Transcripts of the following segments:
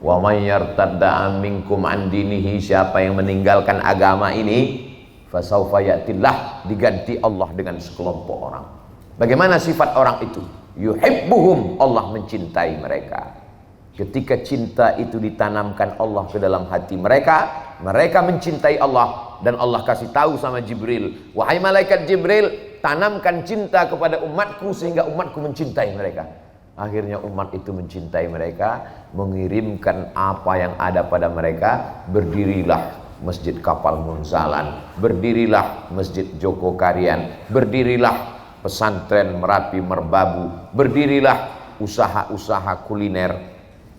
Wa may yartadda minkum an dinihi, siapa yang meninggalkan agama ini, fasaufa ya'tillah, diganti Allah dengan sekelompok orang. Bagaimana sifat orang itu? Yuhibbuhum, Allah mencintai mereka. Ketika cinta itu ditanamkan Allah ke dalam hati mereka, mereka mencintai Allah. Dan Allah kasih tahu sama Jibril, wahai malaikat Jibril, tanamkan cinta kepada umatku sehingga umatku mencintai mereka. Akhirnya umat itu mencintai mereka, mengirimkan apa yang ada pada mereka. Berdirilah Masjid Kapal Munzalan, berdirilah Masjid Joko Karian, berdirilah pesantren Merapi Merbabu, berdirilah usaha-usaha kuliner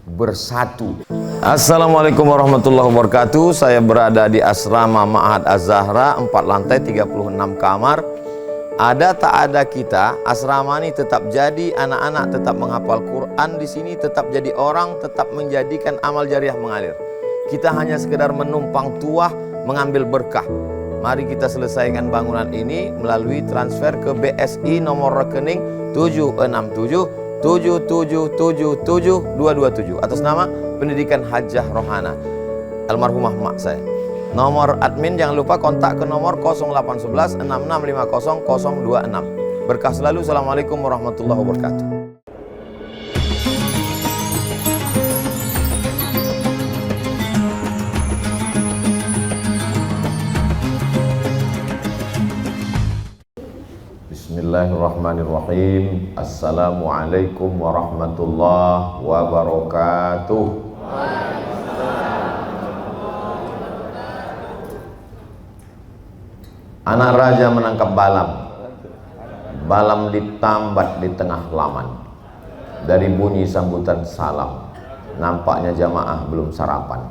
bersatu. Assalamualaikum warahmatullahi wabarakatuh. Saya berada di asrama Ma'had Az-Zahra, 4 lantai 36 kamar. Ada tak ada kita, asrama ini tetap jadi, anak-anak tetap menghafal Quran di sini, tetap jadi orang, tetap menjadikan amal jariah mengalir. Kita hanya sekedar menumpang tuah, mengambil berkah. Mari kita selesaikan bangunan ini melalui transfer ke BSI nomor rekening 767 7777227 atas nama Pendidikan Hajah Rohana, almarhumah mak saya. Nomor admin jangan lupa kontak ke nomor 0811 6650 026. Berkah selalu. Assalamualaikum warahmatullahi wabarakatuh. Bismillahirrahmanirrahim. Assalamualaikum warahmatullahi wabarakatuh. Anak raja menangkap balam. Balam ditambat di tengah laman. Dari bunyi sambutan salam, nampaknya jamaah belum sarapan.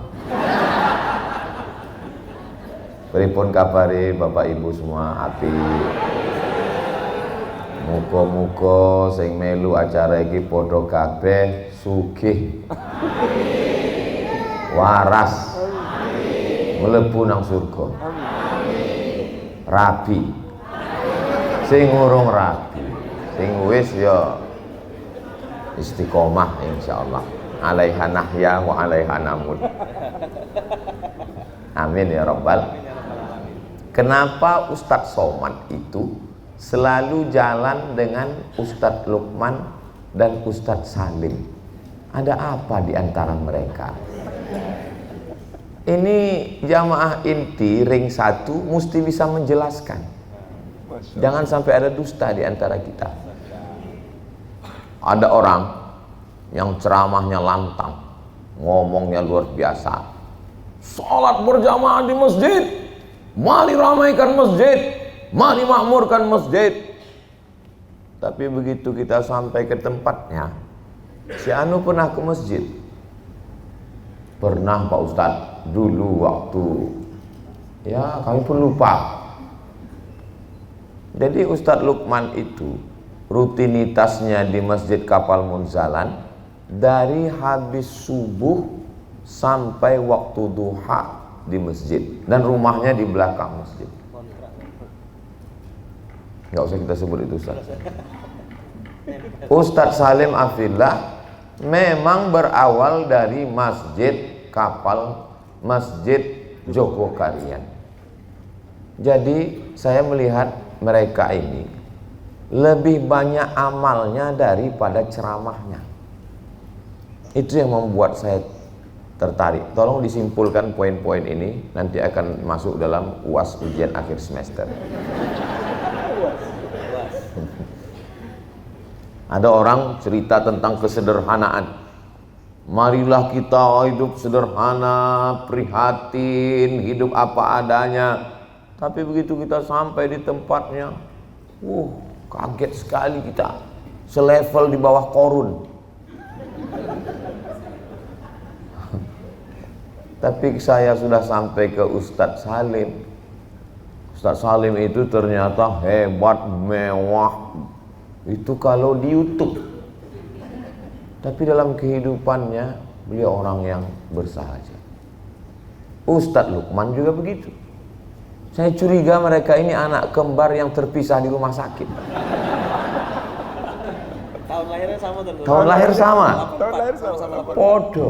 Pripun kabare Bapak Ibu semua? Api. Muga-muga sing melu acara iki padha kabeh sugih, waras, mlebu nang surga, rabi, sing urung rabi, sing wis ya istiqomah insyaallah. Alaiha nahya wa alaiha namut. Amin ya rabbal. Kenapa Ustadz Somad itu selalu jalan dengan Ustadz Lukman dan Ustadz Salim? Ada apa di antara mereka? Ini jamaah inti ring 1 mesti bisa menjelaskan. Jangan sampai ada dusta di antara kita. Ada orang yang ceramahnya lantang, ngomongnya luar biasa. Salat berjamaah di masjid, mari ramaikan masjid, mari makmurkan masjid. Tapi begitu kita sampai ke tempatnya, si Anu pernah ke masjid. Pernah Pak Ustadz, dulu waktu, ya kami pun lupa. Jadi Ustadz Lukman itu rutinitasnya di Masjid Kapal Munzalan dari habis subuh sampai waktu duha di masjid, dan rumahnya di belakang masjid. Nggak usah kita sebut itu Ustaz. Ustadz Salim Afillah memang berawal dari Masjid Kapal, Masjid Joko Karian. Jadi saya melihat mereka ini lebih banyak amalnya daripada ceramahnya. Itu yang membuat saya tertarik. Tolong disimpulkan poin-poin ini, nanti akan masuk dalam UAS ujian akhir semester. Ada orang cerita tentang kesederhanaan. Marilah kita hidup sederhana, prihatin, hidup apa adanya. Tapi begitu kita sampai di tempatnya, kaget sekali kita. Selevel di bawah Korun. Tapi saya sudah sampai ke Ustadz Salim. Ustadz Salim itu ternyata hebat, mewah. Itu kalau di YouTube. Tapi dalam kehidupannya beliau orang yang bersahaja. Ustadz Lukman juga begitu. Saya curiga mereka ini anak kembar yang terpisah di rumah sakit. Tahun lahirnya sama. Tahun lahir sama. Podo.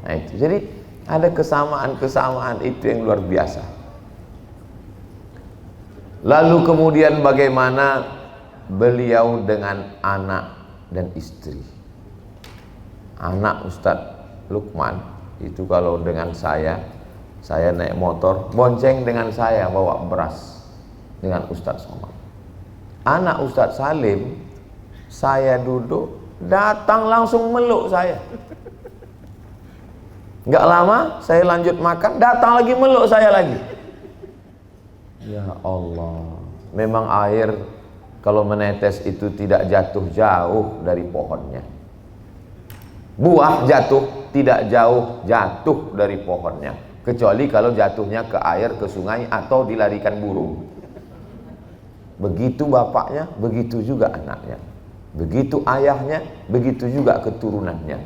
Nah itu, jadi ada kesamaan-kesamaan itu yang luar biasa. Lalu kemudian bagaimana beliau dengan anak dan istri. Anak Ustadz Lukman itu kalau dengan saya naik motor, bonceng dengan saya bawa beras dengan Ustadz Somad. Anak Ustadz Salim, saya duduk, datang langsung meluk saya. Nggak lama saya lanjut makan, datang lagi meluk saya lagi. Ya Allah, memang air kalau menetes itu tidak jatuh jauh dari pohonnya. Buah jatuh tidak jauh dari pohonnya, kecuali kalau jatuhnya ke air, ke sungai, atau dilarikan burung. Begitu bapaknya, begitu juga anaknya. Begitu ayahnya, begitu juga keturunannya.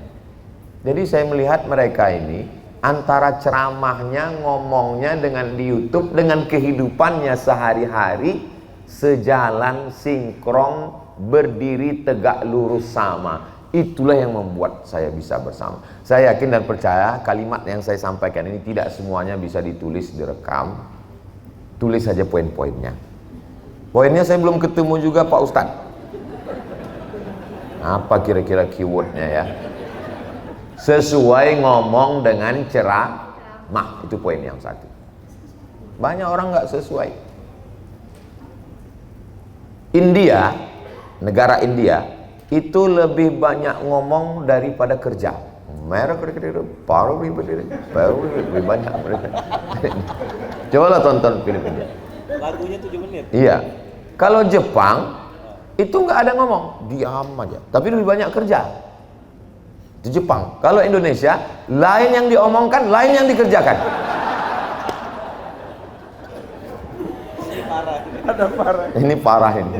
Jadi saya melihat mereka ini antara ceramahnya, ngomongnya dengan di YouTube dengan kehidupannya sehari-hari sejalan, sinkron, berdiri tegak lurus sama. Itulah yang membuat saya bisa bersama. Saya yakin dan percaya kalimat yang saya sampaikan ini tidak semuanya bisa ditulis, direkam. Tulis saja poin-poinnya. Poinnya saya belum ketemu juga Pak Ustadz. Apa kira-kira keywordnya ya? Sesuai ngomong dengan ceramah, itu poin yang satu. Banyak orang nggak sesuai. India, negara India itu lebih banyak ngomong daripada kerja. Lebih banyak mereka. Cobalah tonton film India. Lagunya 7 menit. Iya. Kalau Jepang itu nggak ada ngomong, diam aja. Tapi lebih banyak kerja. Itu Jepang. Kalau Indonesia, lain yang diomongkan, lain yang dikerjakan. Ini parah ini.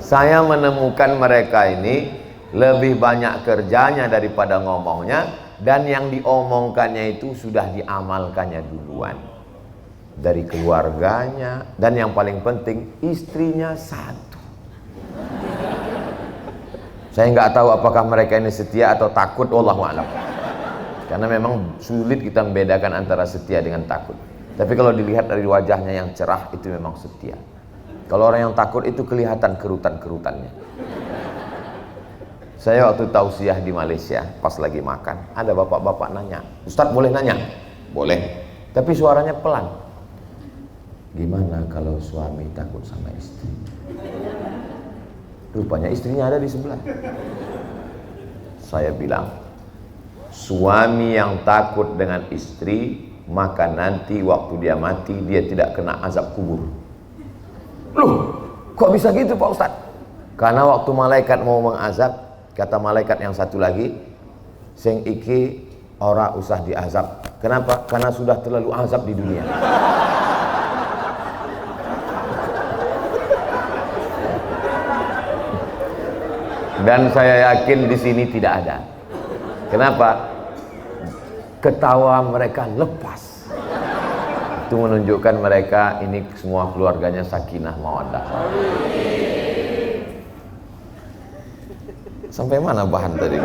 Saya menemukan mereka ini lebih banyak kerjanya daripada ngomongnya, dan yang diomongkannya itu sudah diamalkannya duluan. Dari keluarganya, dan yang paling penting istrinya satu. Saya nggak tahu apakah mereka ini setia atau takut, wallahu a'lam. Karena memang sulit kita membedakan antara setia dengan takut. Tapi kalau dilihat dari wajahnya yang cerah, itu memang setia. Kalau orang yang takut itu kelihatan kerutan-kerutannya. Saya waktu tausiah di Malaysia, pas lagi makan, ada bapak-bapak nanya, Ustadz boleh nanya? Boleh. Tapi suaranya pelan. Gimana kalau suami takut sama istri? Rupanya istrinya ada di sebelah. Saya bilang, suami yang takut dengan istri, maka nanti waktu dia mati, dia tidak kena azab kubur. Loh, kok bisa gitu Pak Ustadz? Karena waktu malaikat mau mengazab, kata malaikat yang satu lagi, sing iki ora usah diazab. Kenapa? Karena sudah terlalu azab di dunia. Dan saya yakin di sini tidak ada. Kenapa? Ketawa mereka lepas. Itu menunjukkan mereka ini semua keluarganya sakinah mawaddah. Sampai mana bahan tadi?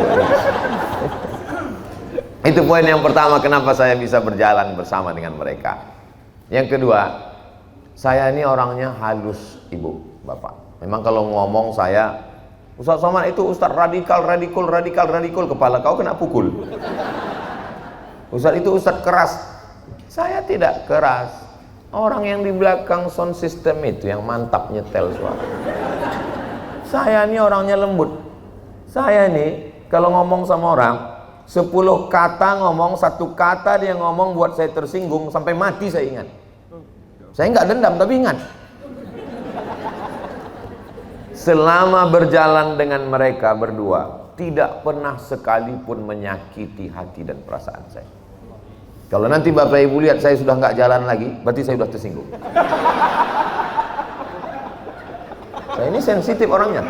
Itu poin yang pertama, kenapa saya bisa berjalan bersama dengan mereka. Yang kedua, saya ini orangnya halus, ibu, bapak. Memang kalau ngomong saya, Ustaz Somad itu Ustaz radikal, kepala kau kena pukul. Ustaz itu Ustaz keras. Saya tidak keras. Orang yang di belakang sound system itu yang mantap nyetel suara. Saya ini orangnya lembut. Saya ini kalau ngomong sama orang 10 kata ngomong, 1 kata dia ngomong buat saya tersinggung sampai mati saya ingat. Saya nggak dendam tapi ingat. Selama berjalan dengan mereka berdua, tidak pernah sekalipun menyakiti hati dan perasaan saya. Kalau nanti Bapak Ibu lihat saya sudah nggak jalan lagi, berarti saya sudah tersinggung. Saya ini sensitif orangnya.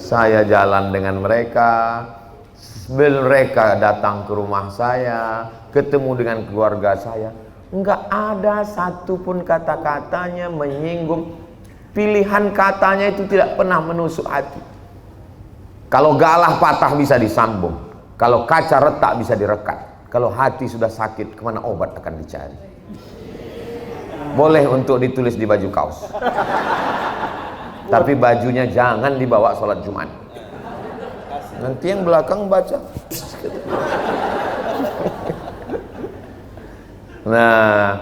Saya jalan dengan mereka, mereka datang ke rumah saya, ketemu dengan keluarga saya. Enggak ada satupun kata-katanya menyinggung. Pilihan katanya itu tidak pernah menusuk hati. Kalau galah patah bisa disambung, kalau kaca retak bisa direkat, kalau hati sudah sakit kemana obat akan dicari. Boleh untuk ditulis di baju kaos, tapi bajunya jangan dibawa sholat Jumat. Nanti yang belakang baca. Nah,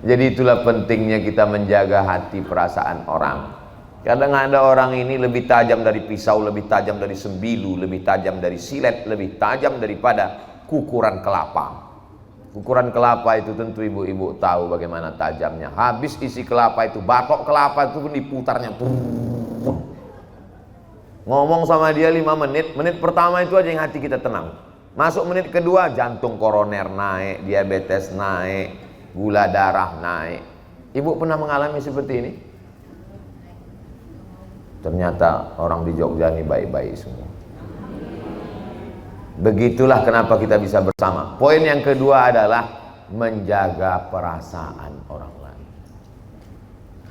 jadi itulah pentingnya kita menjaga hati perasaan orang. Kadang ada orang ini lebih tajam dari pisau, lebih tajam dari sembilu, lebih tajam dari silet, lebih tajam daripada kukuran kelapa. Kukuran kelapa itu tentu ibu-ibu tahu bagaimana tajamnya. Habis isi kelapa itu, batok kelapa itu pun diputarnya. Ngomong sama dia 5 menit, menit pertama itu aja yang hati kita tenang. Masuk menit kedua, jantung koroner naik, diabetes naik, gula darah naik. Ibu pernah mengalami seperti ini? Ternyata orang di Jogja ini baik-baik semua. Begitulah kenapa kita bisa bersama. Poin yang kedua adalah menjaga perasaan orang lain.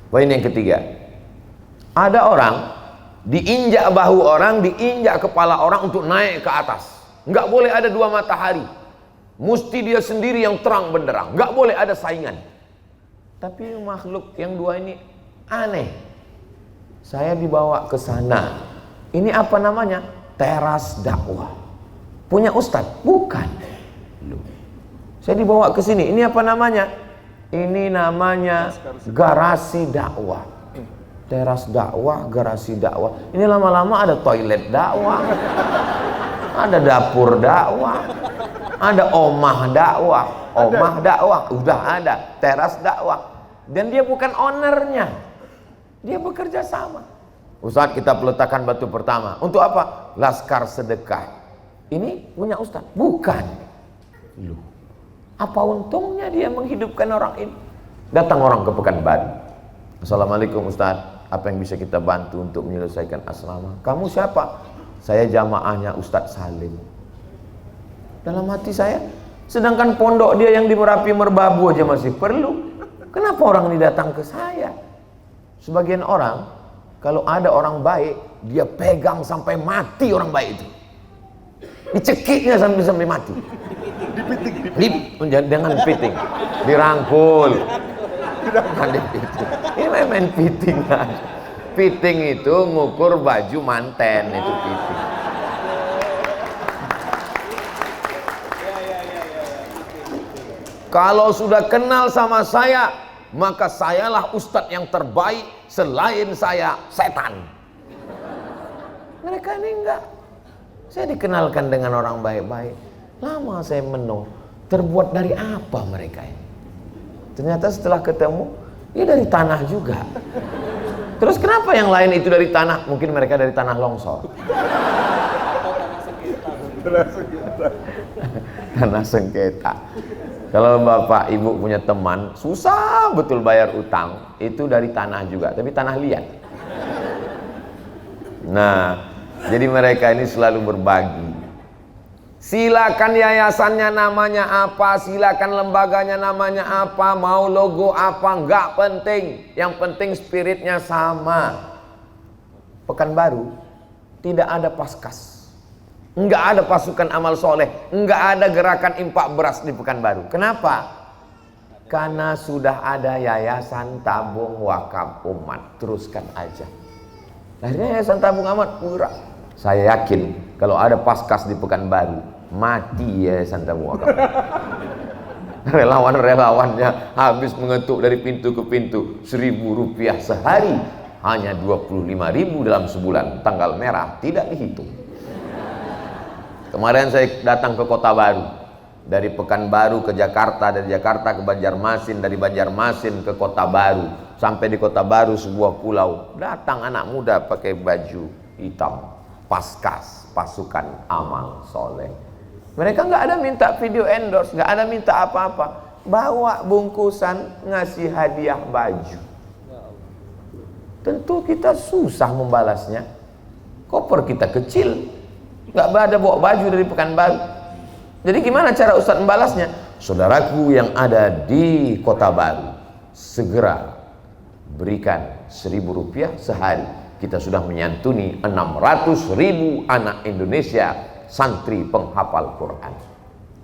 Poin yang ketiga, ada orang diinjak bahu orang, diinjak kepala orang untuk naik ke atas. Nggak boleh ada 2 matahari, mesti dia sendiri yang terang benderang, nggak boleh ada saingan. Tapi makhluk yang 2 ini aneh. Saya dibawa ke sana, ini apa namanya? Teras dakwah. Punya ustadz? Bukan. Loh. Saya dibawa ke sini, ini apa namanya? Ini namanya garasi dakwah. Teras dakwah, garasi dakwah. Ini lama-lama ada toilet dakwah, ada dapur dakwah, ada omah dakwah, udah ada teras dakwah. Dan dia bukan ownernya, dia bekerja sama. Ustadz, kita peletakan batu pertama. Untuk apa? Laskar sedekah. Ini punya ustadz? Bukan. Loh, apa untungnya dia menghidupkan orang ini? Datang orang ke Pekanbaru. Assalamualaikum ustadz, apa yang bisa kita bantu untuk menyelesaikan asrama? Kamu siapa? Saya jamaahnya Ustadz Salim. Dalam hati saya, sedangkan pondok dia yang di Merapi Merbabu aja masih perlu. Kenapa orang ini datang ke saya? Sebagian orang, kalau ada orang baik, dia pegang sampai mati orang baik itu. Dicekiknya sampai mati. Dengan piting, dirangkul. Ini main piting. Piting itu ngukur baju manten, itu piting. Kalau sudah kenal sama saya, maka sayalah ustadz yang terbaik, selain saya setan. Mereka ini enggak. Saya dikenalkan dengan orang baik-baik. Lama saya menung, terbuat dari apa mereka ini? Ternyata setelah ketemu, ya dari tanah juga. Terus kenapa yang lain itu dari tanah? Mungkin mereka dari tanah longsor. Tanah sengketa. Kalau bapak ibu punya teman susah betul bayar utang, itu dari tanah juga, tapi tanah liat. Nah, jadi mereka ini selalu berbagi. Silakan yayasannya namanya apa, silakan lembaganya namanya apa, mau logo apa, nggak penting. Yang penting spiritnya sama. Pekanbaru tidak ada paskas, nggak ada pasukan amal soleh, nggak ada gerakan impak beras di Pekanbaru. Kenapa? Karena sudah ada yayasan tabung wakaf umat. Teruskan aja. Akhirnya yayasan tabung amat murah. Saya yakin kalau ada paskas di Pekanbaru, mati yayasan tabung wakaf. Relawan-relawannya habis mengetuk dari pintu ke pintu. Rp1.000 sehari, hanya 25.000 dalam sebulan. Tanggal merah tidak dihitung. Kemarin saya datang ke Kota Baru, dari Pekanbaru ke Jakarta, dari Jakarta ke Banjarmasin, dari Banjarmasin ke Kota Baru. Sampai di Kota Baru, sebuah pulau, datang anak muda pakai baju hitam, paskas, pasukan amal soleh. Mereka nggak ada minta video endorse, nggak ada minta apa-apa, bawa bungkusan, ngasih hadiah baju. Tentu kita susah membalasnya, koper kita kecil, nggak ada bawa baju dari Pekanbaru. Jadi gimana cara Ustadz membalasnya? Saudaraku yang ada di Kota Baru, segera berikan Rp1.000 sehari. kita sudah menyantuni 600.000 anak Indonesia santri penghafal Quran.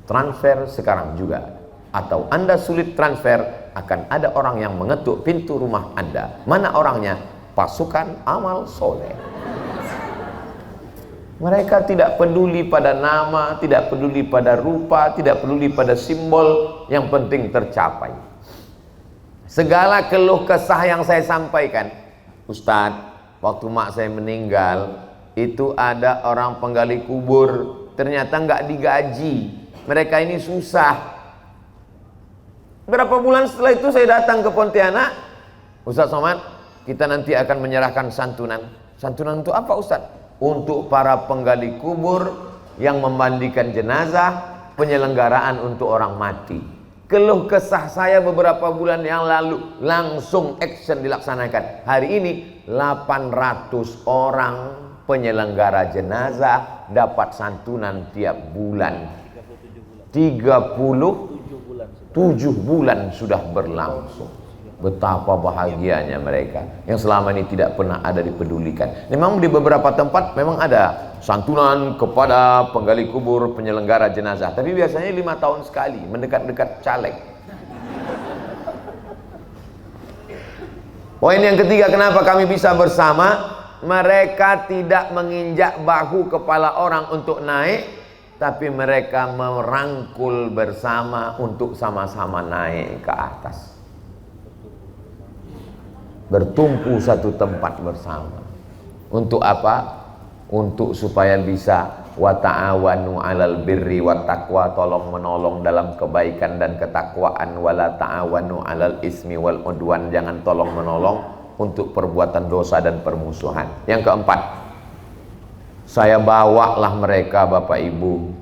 Transfer sekarang juga. Atau Anda sulit transfer, akan ada orang yang mengetuk pintu rumah Anda. Mana orangnya? Pasukan amal soleh. Mereka tidak peduli pada nama, tidak peduli pada rupa, tidak peduli pada simbol, yang penting tercapai. Segala keluh kesah yang saya sampaikan, Ustadz, waktu mak saya meninggal, itu ada orang penggali kubur, ternyata nggak digaji. Mereka ini susah. Berapa bulan setelah itu saya datang ke Pontianak, Ustadz Somad, kita nanti akan menyerahkan santunan. Santunan untuk apa, Ustadz? Untuk para penggali kubur yang memandikan jenazah, penyelenggaraan untuk orang mati. Keluh kesah saya beberapa bulan yang lalu langsung action dilaksanakan. Hari ini 800 orang penyelenggara jenazah dapat santunan tiap bulan. 37 bulan sudah berlangsung. Betapa bahagianya mereka yang selama ini tidak pernah ada dipedulikan. Memang di beberapa tempat memang ada santunan kepada penggali kubur, penyelenggara jenazah, tapi biasanya 5 tahun sekali, mendekat-dekat caleg. Poin yang ketiga, kenapa kami bisa bersama? Mereka tidak menginjak bahu kepala orang untuk naik, tapi mereka merangkul bersama untuk sama-sama naik ke atas. Bertumpu satu tempat bersama. Untuk apa? Untuk supaya bisa wa ta'awanu 'alal birri wat taqwa, tolong menolong dalam kebaikan dan ketakwaan, wala ta'awanu 'alal ismi wal udwan, jangan tolong menolong untuk perbuatan dosa dan permusuhan. Yang keempat, saya bawalah mereka Bapak Ibu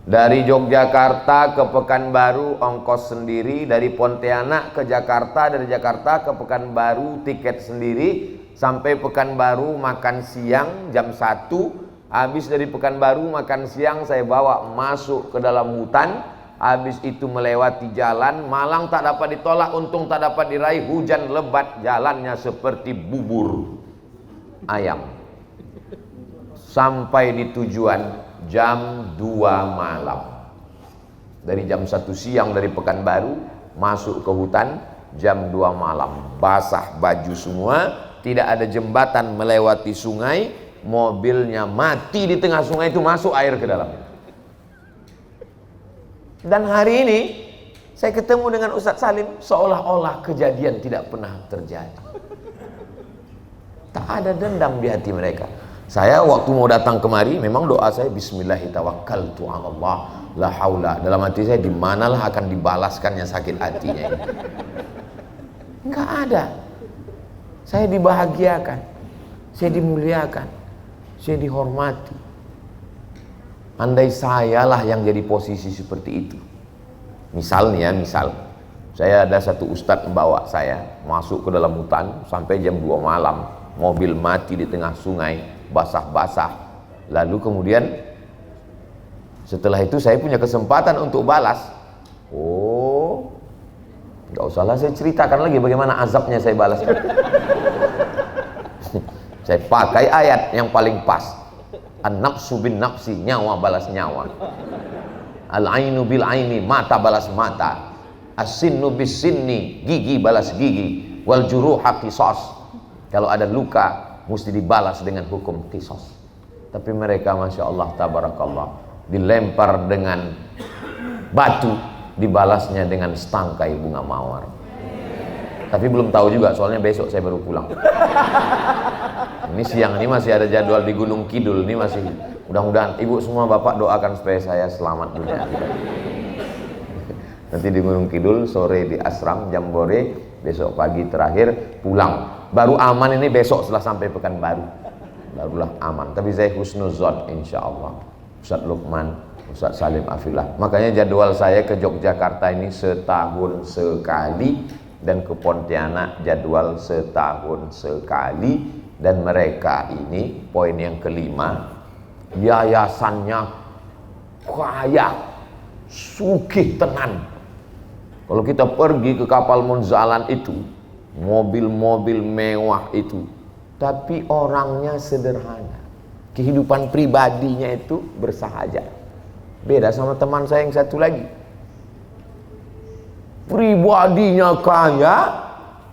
dari Yogyakarta ke Pekanbaru ongkos sendiri, dari Pontianak ke Jakarta, dari Jakarta ke Pekanbaru tiket sendiri, sampai Pekanbaru makan siang jam 1, habis dari Pekanbaru makan siang saya bawa masuk ke dalam hutan, habis itu melewati jalan, malang tak dapat ditolak, untung tak dapat diraih, hujan lebat, jalannya seperti bubur ayam. Sampai di tujuan jam 2 malam. Dari jam 1 siang dari Pekanbaru masuk ke hutan, jam 2 malam, basah baju semua, tidak ada jembatan melewati sungai, mobilnya mati di tengah sungai itu, masuk air ke dalam. Dan hari ini saya ketemu dengan Ustadz Salim, seolah-olah kejadian tidak pernah terjadi. Tak ada dendam di hati mereka. Saya waktu mau datang kemari, memang doa saya Bismillahirrahmanirrahim, la haula. Dalam hati saya, di manalah akan dibalaskannya sakit hatinya ini. Enggak ada. Saya dibahagiakan, saya dimuliakan, saya dihormati. Andai sayalah yang jadi posisi seperti itu. Misalnya, saya ada satu ustadz membawa saya masuk ke dalam hutan sampai jam 2 malam, mobil mati di tengah sungai, basah-basah. Lalu kemudian setelah itu saya punya kesempatan untuk balas. Oh, nggak usahlah saya ceritakan lagi bagaimana azabnya saya balas. Saya pakai ayat yang paling pas. An-nafsu bin nafsi, nyawa balas nyawa. Al-ainu bil aini, mata balas mata. As-sinnu bis sinni, gigi balas gigi. Wal juruha qisas. Kalau ada luka mesti dibalas dengan hukum qisas. Tapi mereka Masya Allah tabarakallah, dilempar dengan batu, dibalasnya dengan setangkai bunga mawar. Tapi belum tahu juga, soalnya besok saya baru pulang. Ini siang ini masih ada jadwal di Gunung Kidul, ini masih, mudah-mudahan ibu semua bapak doakan supaya saya selamat dunia. Nanti di Gunung Kidul, sore di Asram Jambore, besok pagi terakhir pulang. Baru aman ini besok setelah sampai Pekanbaru, barulah aman. Tapi saya husnuzon insya Allah. Ustadz Lukman, Ustadz Salim Afillah. Makanya jadwal saya ke Yogyakarta ini setahun sekali, dan ke Pontianak jadwal setahun sekali. Dan mereka ini, poin yang kelima, yayasannya kaya, sugih tenan. Kalau kita pergi ke kapal Munzalan itu, mobil-mobil mewah itu, tapi orangnya sederhana. Kehidupan pribadinya itu bersahaja. Beda sama teman saya yang satu lagi. Pribadinya kaya,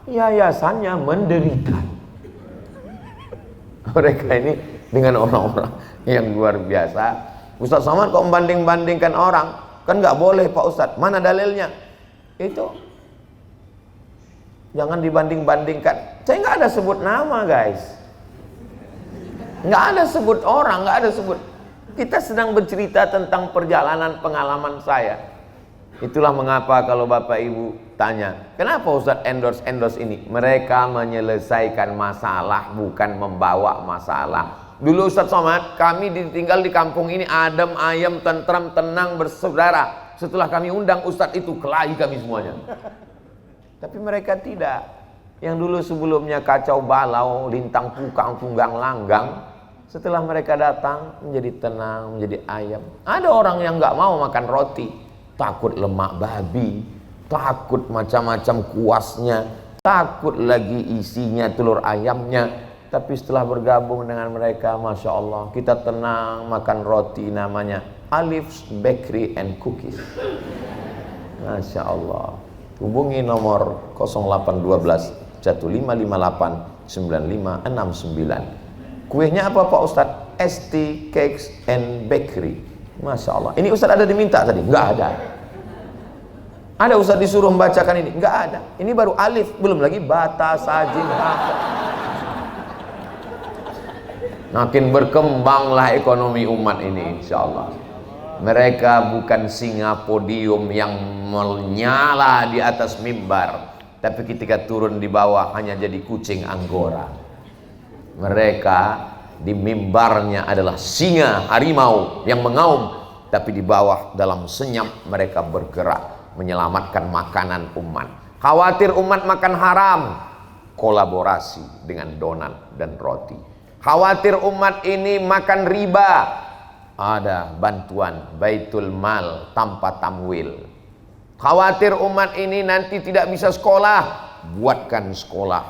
yayasannya menderita. Mereka ini dengan orang-orang yang luar biasa. Ustaz Somad kok membanding-bandingkan orang? Kan nggak boleh Pak Ustaz. Mana dalilnya? Itu jangan dibanding-bandingkan. Saya nggak ada sebut nama, guys. Nggak ada sebut orang, nggak ada sebut. Kita sedang bercerita tentang perjalanan pengalaman saya. Itulah mengapa kalau Bapak Ibu tanya, kenapa Ustaz endorse ini? Mereka menyelesaikan masalah, bukan membawa masalah. Dulu Ustaz Somad, kami ditinggal di kampung ini adem, ayem, tentram, tenang, bersaudara. Setelah kami undang Ustaz itu, kelahi kami semuanya. Tapi mereka tidak. Yang dulu sebelumnya kacau balau, lintang pukang, tunggang langgang, setelah mereka datang menjadi tenang, menjadi ayem. Ada orang yang nggak mau makan roti, takut lemak babi, takut macam-macam kuasnya, takut lagi isinya telur ayamnya. Tapi setelah bergabung dengan mereka, Masya Allah, kita tenang makan roti namanya Alif's Bakery and Cookies. Masya Allah. Hubungi nomor 0812 1558 9569. Kuenya apa Pak Ustadz? ST Cakes and Bakery. Masya Allah. Ini Ustadz ada diminta tadi? Nggak ada. Ada Ustadz disuruh membacakan ini? Nggak ada. Ini baru alif, belum lagi bata, sajin, hata. Makin berkembanglah ekonomi umat ini, insya Allah. Mereka bukan singa podium yang menyala di atas mimbar, tapi ketika turun di bawah hanya jadi kucing anggora. Mereka di mimbarnya adalah singa harimau yang mengaum, tapi di bawah dalam senyap mereka bergerak menyelamatkan makanan umat. Khawatir umat makan haram, kolaborasi dengan donat dan roti. Khawatir umat ini makan riba, ada bantuan Baitul Mal tanpa tamwil. Khawatir umat ini nanti tidak bisa sekolah, buatkan sekolah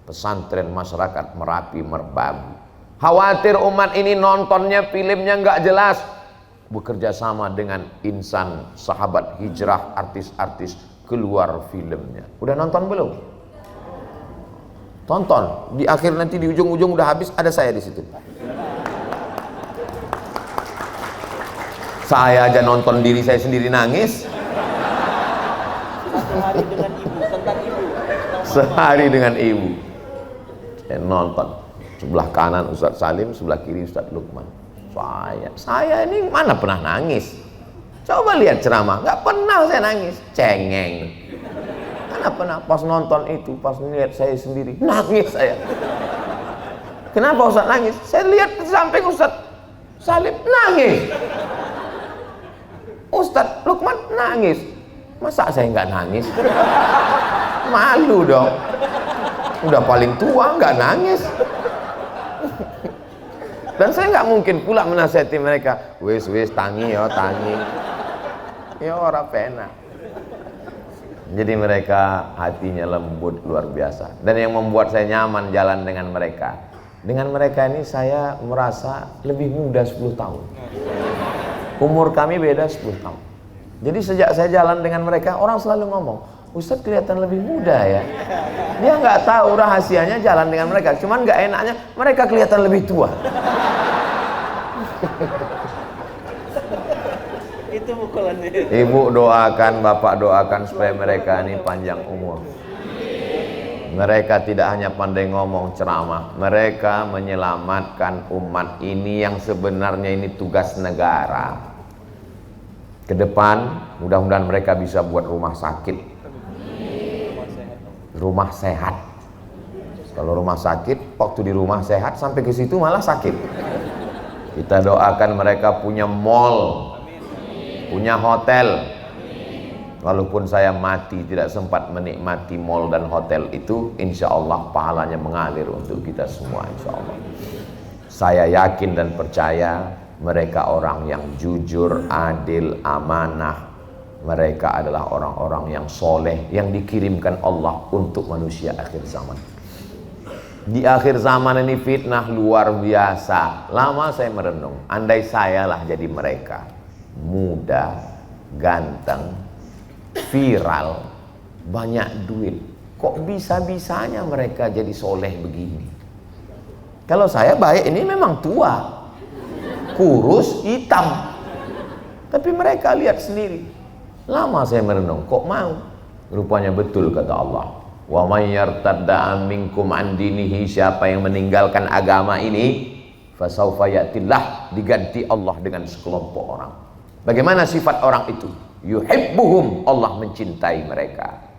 pesantren masyarakat Merapi Merbabu. Khawatir umat ini nontonnya filmnya nggak jelas, bekerja sama dengan insan sahabat hijrah, artis-artis keluar filmnya. Udah nonton belum? Tonton, di akhir nanti di ujung-ujung udah habis ada saya di situ. Saya aja nonton diri saya sendiri nangis. Sehari dengan ibu, tentang ibu. Sehari dengan ibu. Saya nonton. Sebelah kanan Ustadz Salim, sebelah kiri Ustadz Lukman. Saya ini mana pernah nangis? Coba lihat ceramah, nggak pernah saya nangis. Cengeng. Mana pernah pas nonton itu, pas lihat saya sendiri, nangis saya. Kenapa Ustadz nangis? Saya lihat ke samping Ustadz Salim, nangis. Ustadz Lukman nangis. Masa saya nggak nangis? Malu dong. Udah paling tua nggak nangis. Dan saya nggak mungkin pula menasihati mereka. Wis tangi ya tangi. Ya ora pena. Jadi mereka hatinya lembut luar biasa. Dan yang membuat saya nyaman jalan dengan mereka. Dengan mereka ini saya merasa lebih muda 10 tahun. Umur kami beda 10 tahun. Jadi sejak saya jalan dengan mereka, orang selalu ngomong, Ustadz kelihatan lebih muda ya. Dia nggak tahu rahasianya jalan dengan mereka. Cuman nggak enaknya mereka kelihatan lebih tua. Itu pukulannya. Ibu doakan, bapak doakan supaya mereka ini panjang umur. Mereka tidak hanya pandai ngomong ceramah, mereka menyelamatkan umat ini yang sebenarnya ini tugas negara. Ke depan mudah-mudahan mereka bisa buat rumah sakit, rumah sehat. Kalau rumah sakit, waktu di rumah sehat sampai ke situ malah sakit. Kita doakan mereka punya mall, punya hotel. Walaupun saya mati tidak sempat menikmati mall dan hotel itu, insya Allah pahalanya mengalir untuk kita semua, insya Allah. Saya yakin dan percaya mereka orang yang jujur, adil, amanah. Mereka adalah orang-orang yang soleh, yang dikirimkan Allah untuk manusia akhir zaman. Di akhir zaman ini fitnah luar biasa. Lama saya merenung, andai saya lah jadi mereka, muda, ganteng, viral, banyak duit, kok bisa-bisanya mereka jadi soleh begini? Kalau saya baik ini memang tua, kurus, hitam, tapi mereka lihat sendiri. Lama saya merenung, kok mau? Rupanya betul kata Allah, wa may yartadda minkum an dinihi, siapa yang meninggalkan agama ini, fasaufa yatillah, diganti Allah dengan sekelompok orang. Bagaimana sifat orang itu? Yuhibbuhum, Allah mencintai mereka.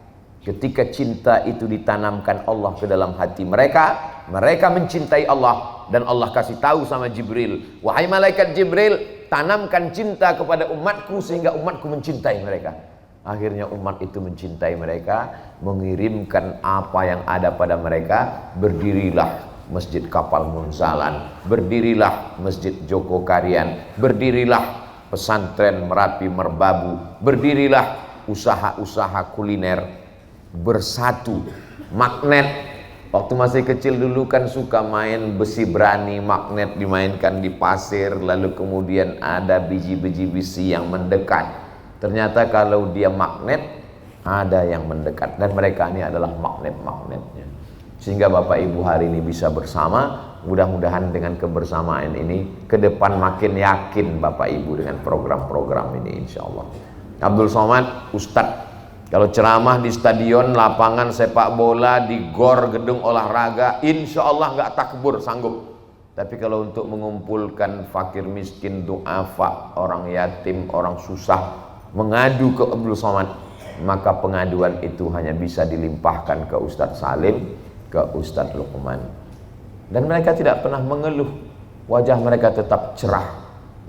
Ketika cinta itu ditanamkan Allah ke dalam hati mereka, mereka mencintai Allah. Dan Allah kasih tahu sama Jibril, wahai malaikat Jibril, tanamkan cinta kepada umatku sehingga umatku mencintai mereka. Akhirnya umat itu mencintai mereka, mengirimkan apa yang ada pada mereka. Berdirilah Masjid Kapal Munzalan, berdirilah Masjid Joko Karian, berdirilah pesantren Merapi Merbabu, berdirilah usaha-usaha kuliner bersatu. Magnet, waktu masih kecil dulu kan suka main besi berani, magnet dimainkan di pasir, lalu kemudian ada biji-biji besi yang mendekat. Ternyata kalau dia magnet, ada yang mendekat, dan mereka ini adalah magnet-magnetnya. Sehingga Bapak Ibu hari ini bisa bersama. Mudah-mudahan dengan kebersamaan ini ke depan makin yakin Bapak Ibu dengan program-program ini, insya Allah. Abdul Somad, Ustadz, kalau ceramah di stadion, lapangan sepak bola, di gor, gedung olahraga, insya Allah nggak takbur, sanggup. Tapi kalau untuk mengumpulkan fakir miskin, du'afa, orang yatim, orang susah, mengadu ke Abdul Somad, maka pengaduan itu hanya bisa dilimpahkan ke Ustadz Salim, ke Ustadz Luqman. Dan mereka tidak pernah mengeluh, wajah mereka tetap cerah,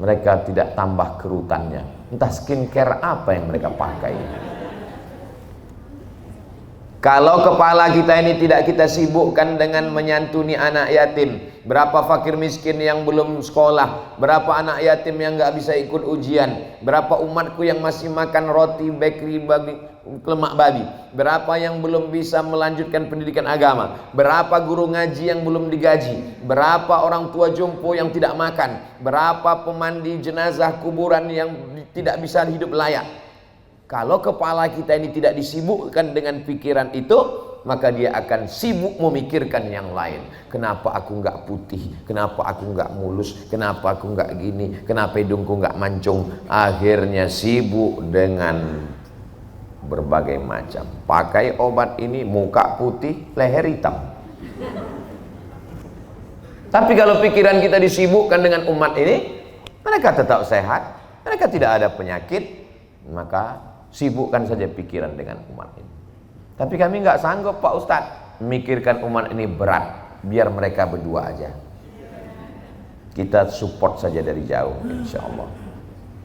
mereka tidak tambah kerutannya. Entah skincare apa yang mereka pakai. Kalau kepala kita ini tidak kita sibukkan dengan menyantuni anak yatim, berapa fakir miskin yang belum sekolah, berapa anak yatim yang nggak bisa ikut ujian, berapa umatku yang masih makan roti bakery lemak babi, berapa yang belum bisa melanjutkan pendidikan agama, berapa guru ngaji yang belum digaji, berapa orang tua jompo yang tidak makan, berapa pemandi jenazah kuburan yang tidak bisa hidup layak. Kalau kepala kita ini tidak disibukkan dengan pikiran itu, maka dia akan sibuk memikirkan yang lain. Kenapa aku nggak putih? Kenapa aku nggak mulus? Kenapa aku nggak gini? Kenapa hidungku nggak mancung? Akhirnya sibuk dengan berbagai macam. Pakai obat ini, muka putih, leher hitam. Tapi kalau pikiran kita disibukkan dengan umat ini, mereka tetap sehat, mereka tidak ada penyakit, maka sibukkan saja pikiran dengan umat ini. Tapi kami nggak sanggup Pak Ustadz, memikirkan umat ini berat, biar mereka berdua aja. Kita support saja dari jauh, insya Allah.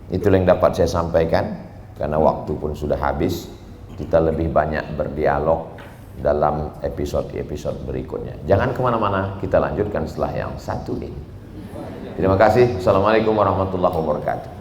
Itulah yang dapat saya sampaikan, karena waktu pun sudah habis. Kita lebih banyak berdialog dalam episode-episode berikutnya. Jangan kemana-mana, kita lanjutkan setelah yang satu ini. Terima kasih. Assalamualaikum warahmatullahi wabarakatuh.